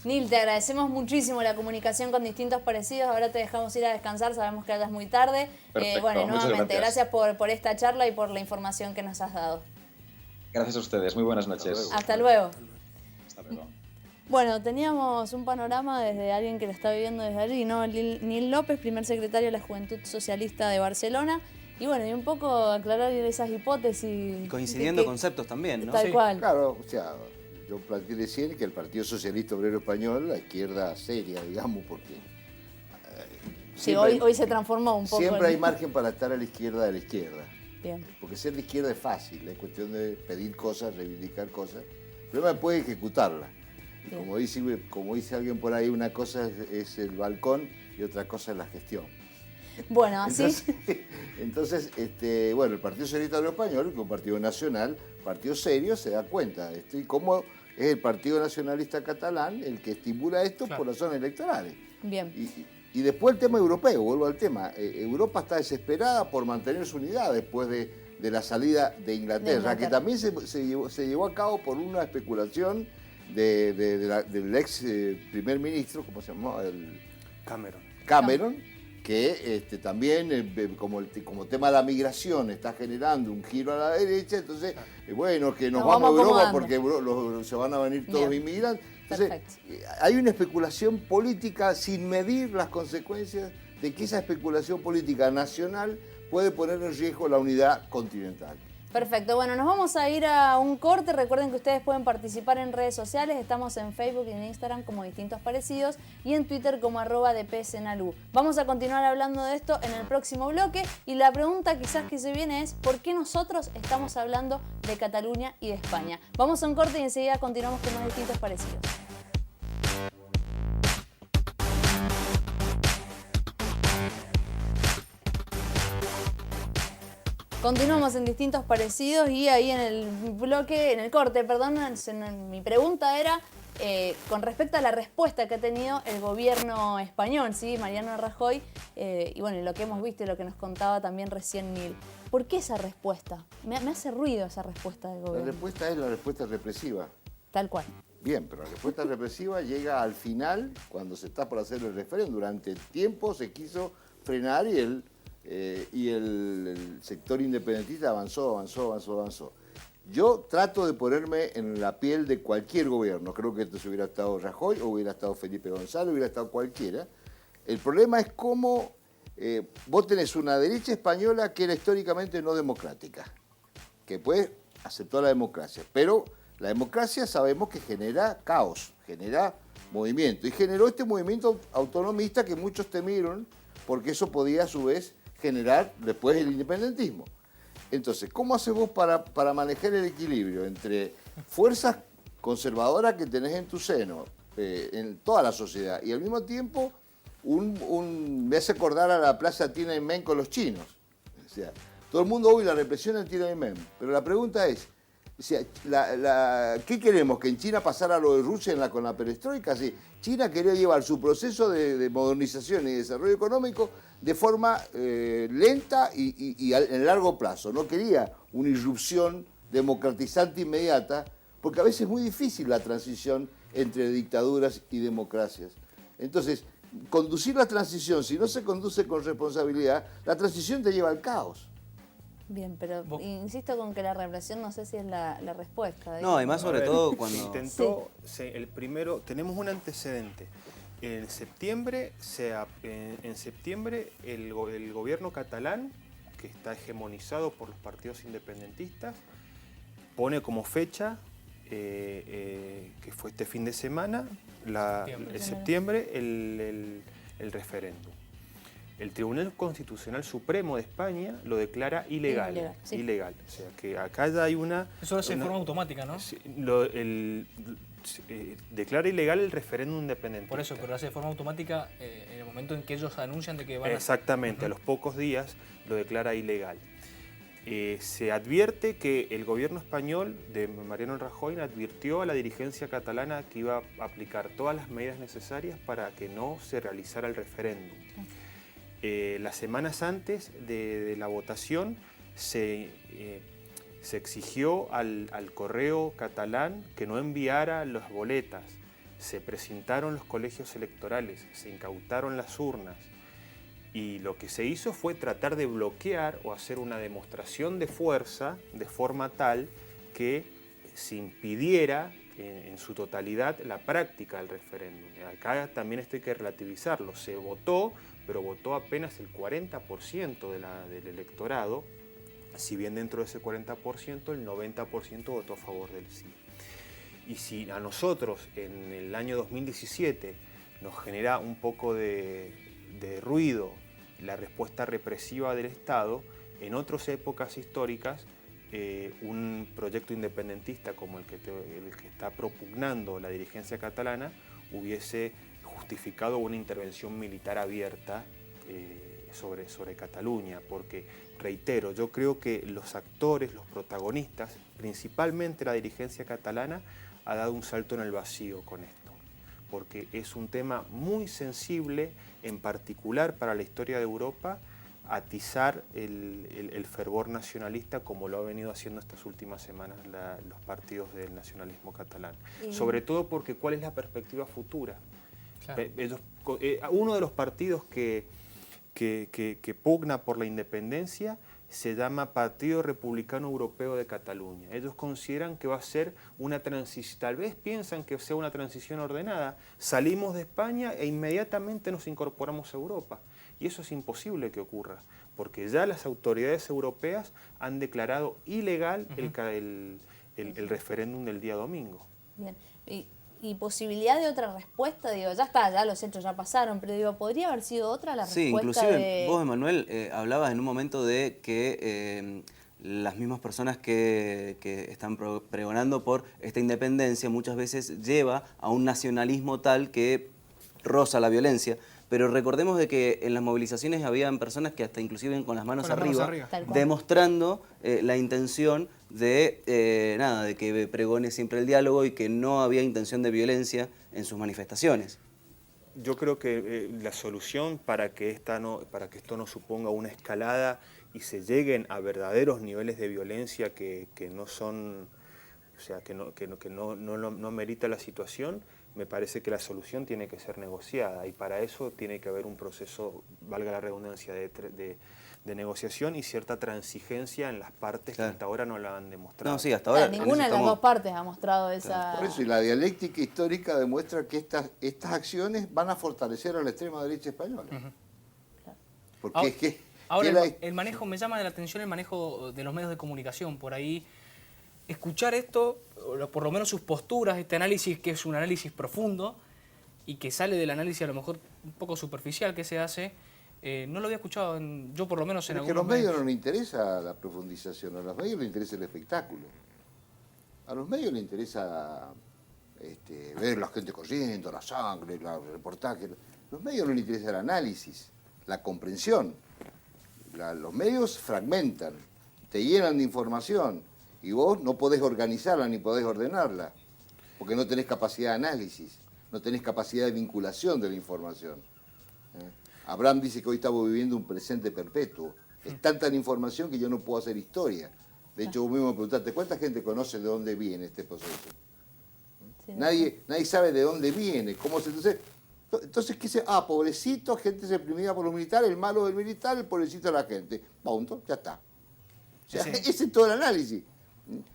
Nil, te agradecemos muchísimo la comunicación con distintos parecidos. Ahora te dejamos ir a descansar, sabemos que ya es muy tarde. Perfecto, Nuevamente, gracias por esta charla y por la información que nos has dado. Gracias a ustedes, muy buenas noches. Hasta luego. Hasta luego. Bueno, teníamos un panorama desde alguien que lo está viviendo desde allí, ¿no? Nil López, primer secretario de la Juventud Socialista de Barcelona. Y bueno, y un poco aclarar esas hipótesis. Y coincidiendo conceptos también, ¿no? Tal cual. Claro, o sea, yo planteé decir que el Partido Socialista Obrero Español, la izquierda seria, digamos, porque... Sí, hoy se transformó un poco. Siempre hay margen para estar a la izquierda de la izquierda. Bien. Porque ser de izquierda es fácil, es cuestión de pedir cosas, reivindicar cosas. El problema es puede ejecutarlas. Como dice alguien por ahí, una cosa es el balcón y otra cosa es la gestión. Bueno, así. Entonces, el Partido Socialista Obrero Español, que es un partido nacional, partido serio, se da cuenta de esto. Y cómo es el Partido Nacionalista Catalán el que estimula esto por razones electorales. Bien. Y después el tema europeo, vuelvo al tema. Europa está desesperada por mantener su unidad después de la salida de Inglaterra, que también se llevó a cabo por una especulación del ex primer ministro, ¿cómo se llamó? Cameron, que también como tema de la migración está generando un giro a la derecha, entonces, que nos vamos a Europa porque se van a venir todos inmigrantes. Entonces, Perfecto. hay una especulación política sin medir las consecuencias de que esa especulación política nacional puede poner en riesgo la unidad continental. Perfecto, bueno, nos vamos a ir a un corte. Recuerden que ustedes pueden participar en redes sociales. Estamos en Facebook y en Instagram como Distintos Parecidos y en Twitter como @DPSNalú. Vamos a continuar hablando de esto en el próximo bloque y la pregunta quizás que se viene es ¿por qué nosotros estamos hablando de Cataluña y de España? Vamos a un corte y enseguida continuamos con más Distintos Parecidos. Continuamos en Distintos Parecidos y ahí en el bloque, en el corte, perdón, mi pregunta era con respecto a la respuesta que ha tenido el gobierno español, ¿sí? Mariano Rajoy, y bueno, lo que hemos visto y lo que nos contaba también recién Neil. ¿Por qué esa respuesta? Me hace ruido esa respuesta del gobierno. La respuesta es la respuesta represiva. Tal cual. Bien, pero la respuesta represiva llega al final, cuando se está por hacer el referéndum. Durante tiempo se quiso frenar y el sector independentista avanzó. Yo trato de ponerme en la piel de cualquier gobierno. Creo que entonces hubiera estado Rajoy, o hubiera estado Felipe González, hubiera estado cualquiera. El problema es cómo vos tenés una derecha española que era históricamente no democrática, que pues aceptó la democracia, pero la democracia sabemos que genera caos, genera movimiento, y generó este movimiento autonomista que muchos temieron, porque eso podía a su vez generar después el independentismo. Entonces, ¿cómo haces vos para manejar el equilibrio entre fuerzas conservadoras que tenés en tu seno, en toda la sociedad, y al mismo tiempo me hace acordar a la plaza Tiananmen con los chinos? O sea, todo el mundo hoy la represión en Tiananmen, pero la pregunta es, o sea, ¿qué queremos? ¿Que en China pasara lo de Rusia con la perestroika? Sí, China quería llevar su proceso de modernización y desarrollo económico de forma lenta y en largo plazo. No quería una irrupción democratizante inmediata, porque a veces es muy difícil la transición entre dictaduras y democracias. Entonces, conducir la transición, si no se conduce con responsabilidad, la transición te lleva al caos. Bien, pero insisto con que la represión no sé si es la respuesta. No, y más sobre todo cuando... Intentó, el primero, tenemos un antecedente. En septiembre el gobierno catalán, que está hegemonizado por los partidos independentistas, pone como fecha, que fue este fin de semana, septiembre, el referéndum. El Tribunal Constitucional Supremo de España lo declara ilegal. Ilegal. O sea, que acá ya hay una... Eso lo hace de forma automática, ¿no? Declara ilegal el referéndum independentista. Por eso, pero lo hace de forma automática en el momento en que ellos anuncian de que van Exactamente, a los pocos días lo declara ilegal. Se advierte que el gobierno español de Mariano Rajoy advirtió a la dirigencia catalana que iba a aplicar todas las medidas necesarias para que no se realizara el referéndum. Las semanas antes de la votación se exigió al correo catalán que no enviara las boletas, se presentaron los colegios electorales, se incautaron las urnas y lo que se hizo fue tratar de bloquear o hacer una demostración de fuerza de forma tal que se impidiera en su totalidad la práctica del referéndum. Acá también esto hay que relativizarlo, se votó, pero votó apenas el 40% del electorado, si bien dentro de ese 40% el 90% votó a favor del sí. Y si a nosotros en el año 2017 nos genera un poco de ruido la respuesta represiva del Estado, en otras épocas históricas un proyecto independentista como el que está propugnando la dirigencia catalana hubiese justificado una intervención militar abierta sobre Cataluña, porque, reitero, yo creo que los actores, los protagonistas, principalmente la dirigencia catalana, ha dado un salto en el vacío con esto, porque es un tema muy sensible, en particular para la historia de Europa, atizar el fervor nacionalista como lo ha venido haciendo estas últimas semanas los partidos del nacionalismo catalán. Sobre todo porque ¿cuál es la perspectiva futura? Claro. Uno de los partidos que pugna por la independencia se llama Partido Republicano Europeo de Cataluña. Ellos consideran que va a ser una transición, tal vez piensan que sea una transición ordenada. Salimos de España e inmediatamente nos incorporamos a Europa. Y eso es imposible que ocurra, porque ya las autoridades europeas han declarado ilegal el referéndum del día domingo. Bien. Y posibilidad de otra respuesta, digo, ya está, ya los hechos ya pasaron, pero digo, ¿podría haber sido otra la Sí, respuesta inclusive vos, Emanuel, hablabas en un momento de que las mismas personas que están pregonando por esta independencia muchas veces lleva a un nacionalismo tal que roza la violencia. Pero recordemos de que en las movilizaciones habían personas que hasta inclusive iban con las manos arriba, demostrando la intención de que pregone siempre el diálogo y que no había intención de violencia en sus manifestaciones. Yo creo que la solución para que esto no suponga una escalada y se lleguen a verdaderos niveles de violencia que no son, o sea, que no merita la situación, me parece que la solución tiene que ser negociada y para eso tiene que haber un proceso, valga la redundancia, de negociación y cierta transigencia en las partes que hasta ahora no la han demostrado. No, sí, hasta ahora. Ninguna de las dos partes ha mostrado esa... Por eso, y la dialéctica histórica demuestra que estas acciones van a fortalecer a la extrema derecha española. Porque ahora, es que... Ahora el manejo, me llama la atención el manejo de los medios de comunicación, por ahí escuchar esto, o por lo menos sus posturas, este análisis que es un análisis profundo y que sale del análisis a lo mejor un poco superficial que se hace, no lo había escuchado, yo por lo menos en algunos medios. Que a los medios no les interesa la profundización, a los medios les interesa el espectáculo. A los medios les interesa ver la gente corriendo, la sangre, el reportaje. A los medios no les interesa el análisis, la comprensión. Los medios fragmentan, te llenan de información y vos no podés organizarla ni podés ordenarla, porque no tenés capacidad de análisis, no tenés capacidad de vinculación de la información. Abraham dice que hoy estamos viviendo un presente perpetuo. Es tanta la información que yo no puedo hacer historia. De hecho, vos mismo me preguntaste, ¿cuánta gente conoce de dónde viene este proceso? Sí, nadie sabe de dónde viene, cómo se... Entonces, ¿qué se...? Pobrecito, gente reprimida por los militares, el malo del militar, el pobrecito de la gente. Punto, ya está. O sea, ese es todo el análisis.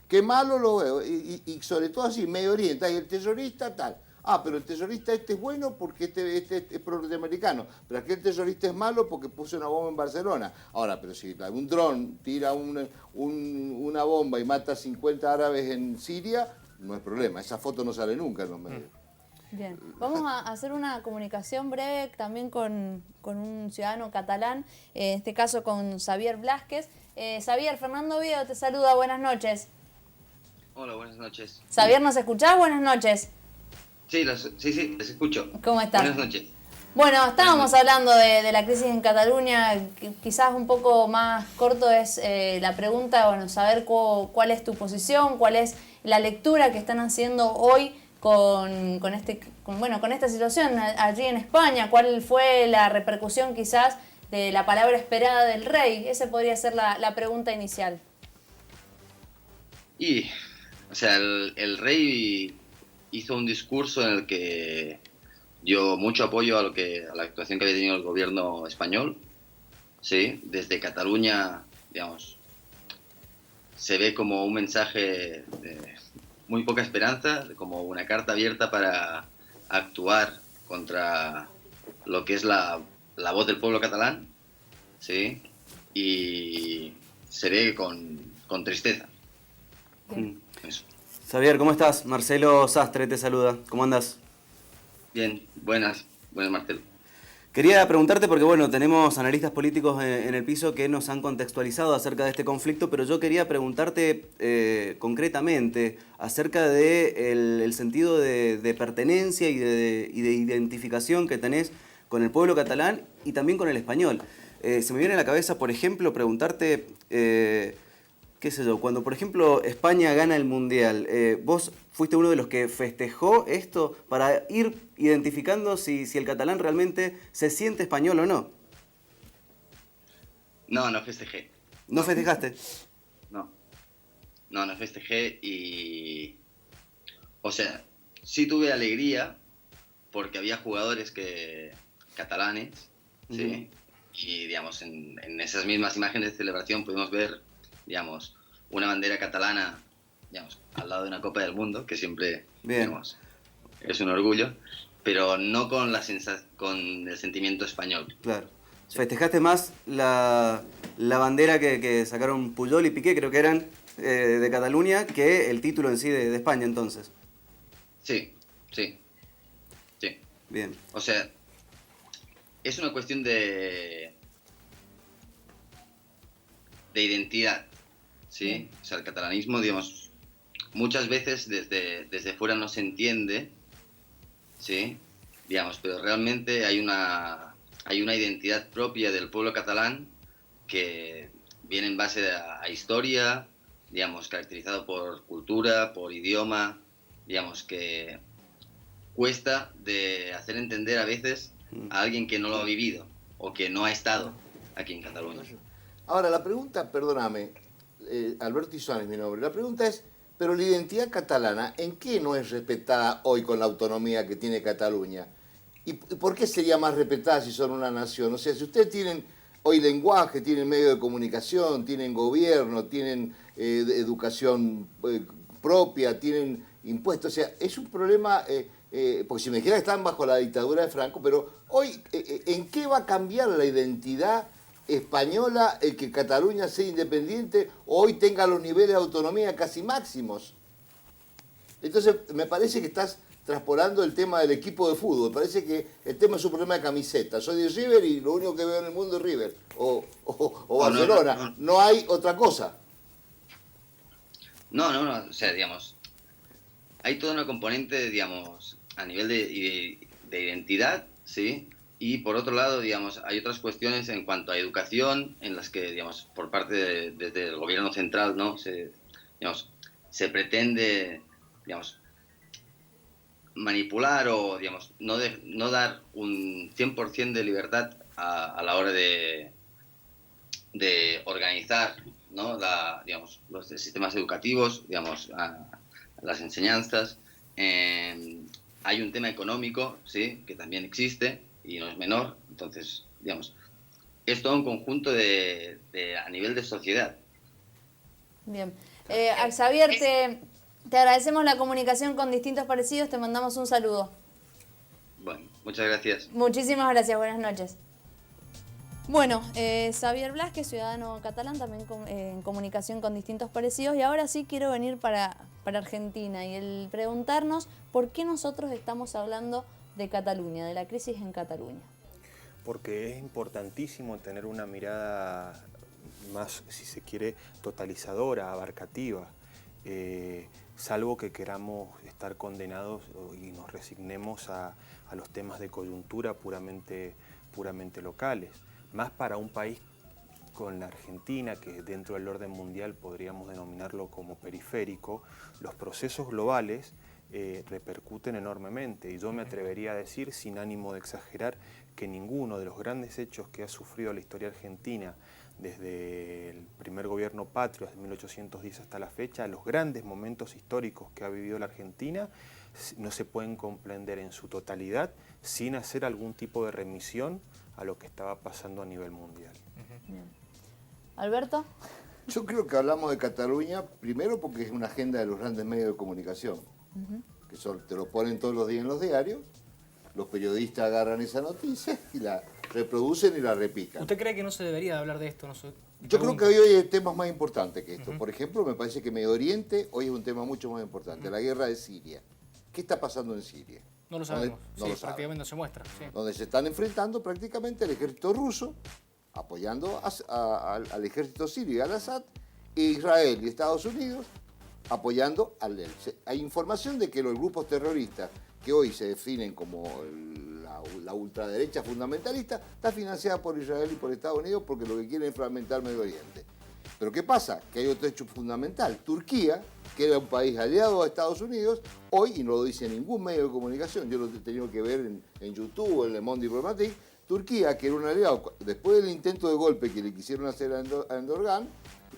Qué malo lo veo. Y sobre todo así, Medio Oriente, y el terrorista tal. Pero el terrorista este es bueno porque este es pro-norteamericano. Pero aquel terrorista es malo porque puso una bomba en Barcelona. Ahora, pero si un dron tira una bomba y mata a 50 árabes en Siria, no es problema. Esa foto no sale nunca en los medios. Bien, vamos a hacer una comunicación breve también con un ciudadano catalán, en este caso con Xavier Blázquez. Xavier, Fernando Oviedo te saluda, buenas noches. Hola, buenas noches. Xavier, ¿nos escuchás? Buenas noches. Sí, sí, les escucho. ¿Cómo estás? Buenas noches. Bueno, estábamos hablando de la crisis en Cataluña, quizás un poco más corto es la pregunta, bueno, saber cuál es tu posición, cuál es la lectura que están haciendo hoy con esta situación allí en España, cuál fue la repercusión quizás de la palabra esperada del rey. Esa podría ser la pregunta inicial. O sea, el rey hizo un discurso en el que dio mucho apoyo a la actuación que había tenido el gobierno español. Sí, desde Cataluña, digamos, se ve como un mensaje de muy poca esperanza, como una carta abierta para actuar contra lo que es la voz del pueblo catalán, ¿sí? Y se ve con tristeza. Eso. Xavier, ¿cómo estás? Marcelo Sastre te saluda. ¿Cómo andas? Bien, buenas Marcelo. Quería preguntarte porque, bueno, tenemos analistas políticos en el piso que nos han contextualizado acerca de este conflicto, pero yo quería preguntarte concretamente acerca del sentido de pertenencia y de identificación que tenés con el pueblo catalán y también con el español. Se me viene a la cabeza, por ejemplo, preguntarte, qué sé yo, cuando, por ejemplo, España gana el Mundial, ¿vos fuiste uno de los que festejó esto para ir identificando si el catalán realmente se siente español o no? No festejé. ¿No festejaste? No festejé y... O sea, sí tuve alegría porque había jugadores catalanes, ¿sí? Y digamos, en esas mismas imágenes de celebración pudimos ver, digamos, una bandera catalana, digamos, al lado de una Copa del Mundo, que siempre, digamos, es un orgullo, pero no con con el sentimiento español. Claro. Festejaste más la bandera que sacaron Puyol y Piqué, creo que eran, de Cataluña, que el título en sí de España, entonces. Sí. Bien. O sea, es una cuestión de identidad, ¿sí? O sea, el catalanismo, digamos, muchas veces desde fuera no se entiende, ¿sí? Digamos, pero realmente hay una identidad propia del pueblo catalán que viene en base a historia, digamos, caracterizado por cultura, por idioma, digamos, que cuesta de hacer entender a veces a alguien que no lo ha vivido o que no ha estado aquí en Cataluña. Ahora, la pregunta, perdóname, Alberto Isón es mi nombre, la pregunta es, pero la identidad catalana, ¿en qué no es respetada hoy con la autonomía que tiene Cataluña? ¿Y por qué sería más respetada si son una nación? O sea, si ustedes tienen hoy lenguaje, tienen medio de comunicación, tienen gobierno, tienen educación propia, tienen impuestos, o sea, es un problema, porque si me dijera que están bajo la dictadura de Franco, pero hoy, ¿en qué va a cambiar la identidad española el que Cataluña sea independiente o hoy tenga los niveles de autonomía casi máximos? Entonces, me parece que estás traspolando el tema del equipo de fútbol. Me parece que el tema es un problema de camiseta. Soy de River y lo único que veo en el mundo es River o Barcelona. No hay otra cosa. No, o sea, digamos, hay toda una componente, digamos, a nivel de identidad, ¿sí? Y por otro lado, digamos, hay otras cuestiones en cuanto a educación, en las que, digamos, por parte desde el gobierno central, ¿no? Se pretende, digamos, manipular o, digamos, no dar un 100% de libertad a la hora de organizar, ¿no? Digamos, los sistemas educativos, digamos, las enseñanzas. Hay un tema económico, ¿sí? Que también existe y no es menor. Entonces, digamos, es todo un conjunto a nivel de sociedad. Bien. Xavier, te agradecemos la comunicación con Distintos Parecidos, te mandamos un saludo. Bueno, muchas gracias. Muchísimas gracias, buenas noches. Bueno, Xavier Blasquez, ciudadano catalán, también en comunicación con Distintos Parecidos. Y ahora sí quiero venir para Argentina y el preguntarnos por qué nosotros estamos hablando de Cataluña, de la crisis en Cataluña. Porque es importantísimo tener una mirada más, si se quiere, totalizadora, abarcativa, salvo que queramos estar condenados y nos resignemos a los temas de coyuntura puramente locales. Más para un país con la Argentina, que dentro del orden mundial podríamos denominarlo como periférico, los procesos globales repercuten enormemente. Y yo me atrevería a decir, sin ánimo de exagerar, que ninguno de los grandes hechos que ha sufrido la historia argentina desde el primer gobierno patrio, desde 1810 hasta la fecha, los grandes momentos históricos que ha vivido la Argentina no se pueden comprender en su totalidad sin hacer algún tipo de remisión a lo que estaba pasando a nivel mundial. Bien. ¿Alberto? Yo creo que hablamos de Cataluña primero porque es una agenda de los grandes medios de comunicación, que te lo ponen todos los días en los diarios, los periodistas agarran esa noticia y la reproducen y la repican. ¿Usted cree que no se debería hablar de esto? Yo creo que hoy hay temas más importantes que esto. Por ejemplo, me parece que Medio Oriente hoy es un tema mucho más importante, la guerra de Siria. ¿Qué está pasando en Siria? No lo sabemos, prácticamente no se muestra. Sí. Donde se están enfrentando prácticamente el ejército ruso, apoyando al ejército sirio y al Assad, e Israel y Estados Unidos apoyando al él. Hay información de que los grupos terroristas que hoy se definen como la ultraderecha fundamentalista está financiada por Israel y por Estados Unidos porque lo que quieren es fragmentar Medio Oriente. Pero ¿qué pasa? Que hay otro hecho fundamental. Turquía, que era un país aliado a Estados Unidos, hoy, y no lo dice ningún medio de comunicación, yo lo he tenido que ver en YouTube, en Le Monde Diplomatique, Turquía, que era un aliado, después del intento de golpe que le quisieron hacer a Erdogan,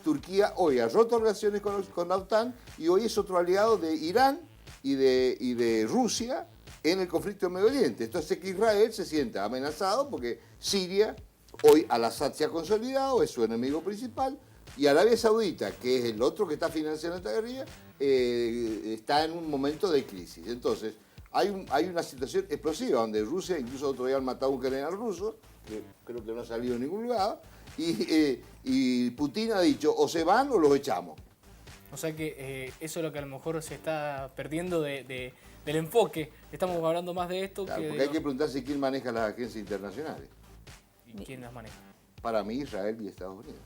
Turquía hoy ha roto relaciones con la OTAN y hoy es otro aliado de Irán y de Rusia en el conflicto en Medio Oriente. Esto hace que Israel se sienta amenazado porque Siria Hoy Al-Assad se ha consolidado, es su enemigo principal, y Arabia Saudita, que es el otro que está financiando esta guerrilla, está en un momento de crisis. Entonces, hay una situación explosiva donde Rusia, incluso otro día han matado a un general ruso, que creo que no ha salido en ningún lugar, y Putin ha dicho, o se van o los echamos. O sea que eso es lo que a lo mejor se está perdiendo del enfoque. Estamos hablando más de esto Claro, que... porque hay que preguntarse quién maneja las agencias internacionales. ¿Y quién las maneja? Para mí, Israel y Estados Unidos.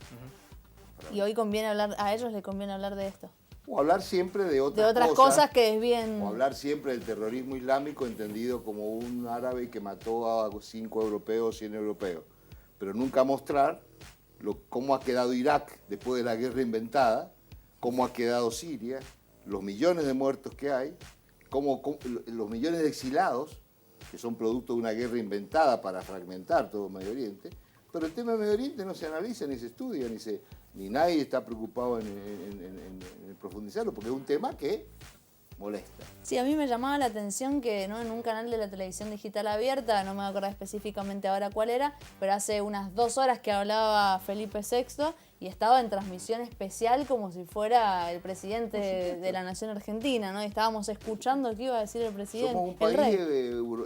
Y hoy conviene hablar, a ellos les conviene hablar de esto. O hablar siempre de otras, cosas que es bien... O hablar siempre del terrorismo islámico entendido como un árabe que mató a 5 europeos, 100 europeos. Pero nunca mostrar cómo ha quedado Irak después de la guerra inventada, cómo ha quedado Siria, los millones de muertos que hay, los millones de exilados, que son producto de una guerra inventada para fragmentar todo Medio Oriente. Pero el tema de Medio Oriente no se analiza, ni se estudia, ni nadie está preocupado en profundizarlo, porque es un tema que molesta. Sí, a mí me llamaba la atención que, ¿no?, en un canal de la televisión digital abierta, no me acuerdo específicamente ahora cuál era, pero hace unas 2 horas que hablaba Felipe VI y estaba en transmisión especial como si fuera el presidente de la nación argentina, ¿no? Y estábamos escuchando qué iba a decir el presidente. Somos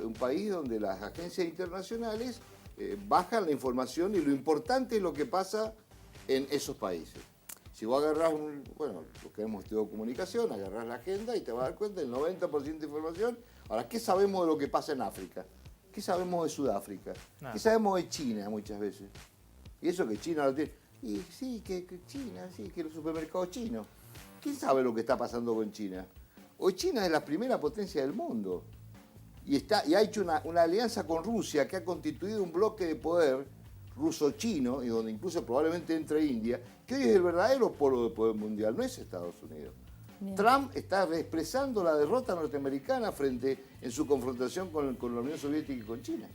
un país donde las agencias internacionales bajan la información y lo importante es lo que pasa en esos países. Si vos agarrás lo que hemos estudiado comunicación, agarrás la agenda y te vas a dar cuenta del 90% de información. Ahora, ¿qué sabemos de lo que pasa en África? ¿Qué sabemos de Sudáfrica? ¿Qué sabemos de China muchas veces? Y eso que China lo tiene. Y sí, que China, sí, que los supermercados chinos. ¿Quién sabe lo que está pasando con China? Hoy China es la primera potencia del mundo. Y ha hecho una alianza con Rusia que ha constituido un bloque de poder ruso-chino, y donde incluso probablemente entre India, que hoy es el verdadero polo de poder mundial, no es Estados Unidos. Bien. Trump está expresando la derrota norteamericana en su confrontación con la Unión Soviética y con China.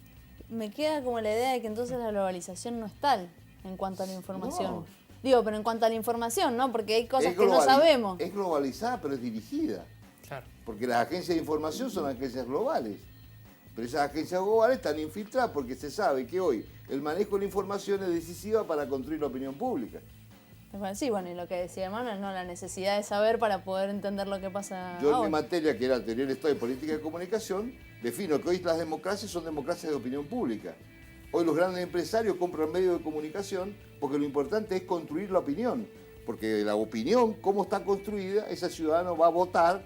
Me queda como la idea de que entonces la globalización no es tal en cuanto a la información. No. Digo, pero en cuanto a la información, ¿no? Porque hay cosas que no sabemos. Es globalizada, pero es dirigida. Claro. Porque las agencias de información son agencias globales. Pero esas agencias globales están infiltradas porque se sabe que hoy el manejo de la información es decisiva para construir la opinión pública. Sí, bueno, y lo que decía Manuel, ¿no? La necesidad de saber para poder entender lo que pasa Yo ahora. en mi materia, que era teoría del Estado y política de comunicación, defino que hoy las democracias son democracias de opinión pública. Hoy los grandes empresarios compran medios de comunicación porque lo importante es construir la opinión. Porque la opinión, cómo está construida, ese ciudadano va a votar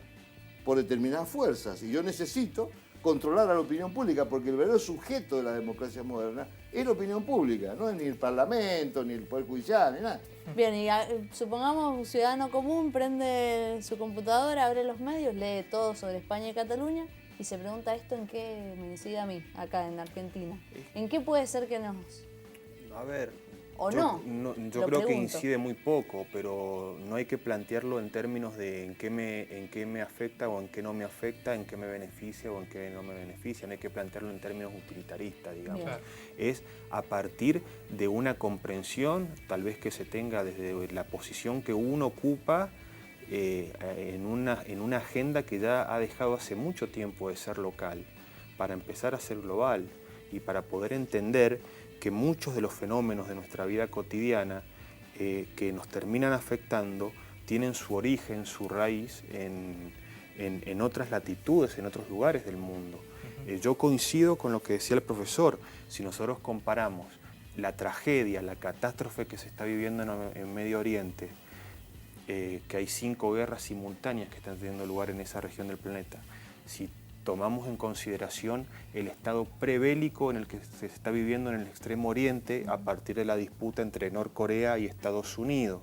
por determinadas fuerzas. Y yo necesito controlar a la opinión pública, porque el verdadero sujeto de la democracia moderna es la opinión pública, no es ni el Parlamento, ni el Poder Judicial, ni nada. Bien, y supongamos un ciudadano común prende su computadora, abre los medios, lee todo sobre España y Cataluña y se pregunta esto en qué me incide a mí, acá en Argentina. ¿En qué puede ser que nos... A ver, ¿O yo no? Yo creo que incide muy poco, pero no hay que plantearlo en términos de en qué me afecta o en qué no me afecta, en qué me beneficia o en qué no me beneficia. No hay que plantearlo en términos utilitaristas, digamos. Claro. Es a partir de una comprensión, tal vez que se tenga desde la posición que uno ocupa en una agenda que ya ha dejado hace mucho tiempo de ser local, para empezar a ser global y para poder entender que muchos de los fenómenos de nuestra vida cotidiana que nos terminan afectando tienen su origen, su raíz en otras latitudes, en otros lugares del mundo. Yo coincido con lo que decía el profesor. Si nosotros comparamos la tragedia, la catástrofe que se está viviendo en Medio Oriente, que hay 5 guerras simultáneas que están teniendo lugar en esa región del planeta, si tomamos en consideración el estado prebélico en el que se está viviendo en el Extremo Oriente a partir de la disputa entre Norcorea y Estados Unidos.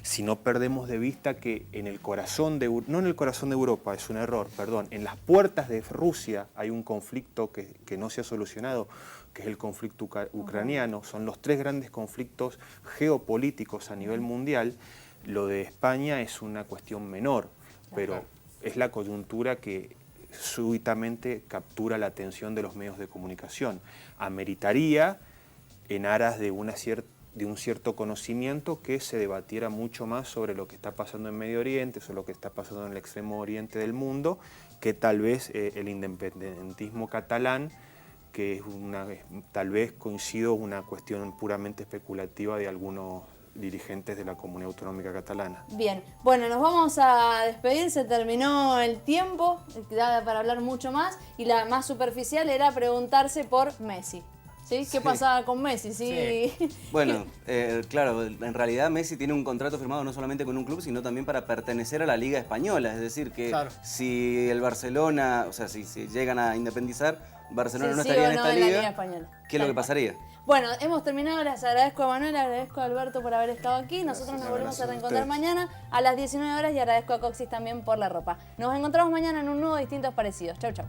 Si no perdemos de vista que en el corazón no en el corazón de Europa, es un error, perdón, en las puertas de Rusia hay un conflicto que no se ha solucionado, que es el conflicto ucraniano. Son los 3 grandes conflictos geopolíticos a nivel mundial. Lo de España es una cuestión menor, pero es la coyuntura que súbitamente captura la atención de los medios de comunicación. Ameritaría, en aras de un cierto conocimiento, que se debatiera mucho más sobre lo que está pasando en Medio Oriente, sobre lo que está pasando en el extremo oriente del mundo, que tal vez el independentismo catalán que es tal vez coincido una cuestión puramente especulativa de algunos dirigentes de la Comunidad Autonómica Catalana. Bien, bueno, nos vamos a despedir, se terminó el tiempo, da para hablar mucho más, y la más superficial era preguntarse por Messi. ¿Sí? ¿Qué pasaba con Messi? ¿Sí? Bueno, claro, en realidad Messi tiene un contrato firmado no solamente con un club, sino también para pertenecer a la Liga Española. Es decir, que si el Barcelona, o sea, si llegan a independizar, Barcelona no estaría en esta liga. Española. ¿Qué es lo que pasaría? Bueno, hemos terminado. Les agradezco a Manuel, agradezco a Alberto por haber estado aquí. Nosotros nos volvemos a reencontrar mañana a las 19 horas y agradezco a Coxis también por la ropa. Nos encontramos mañana en un nuevo Distintos Parecidos. Chau, chau.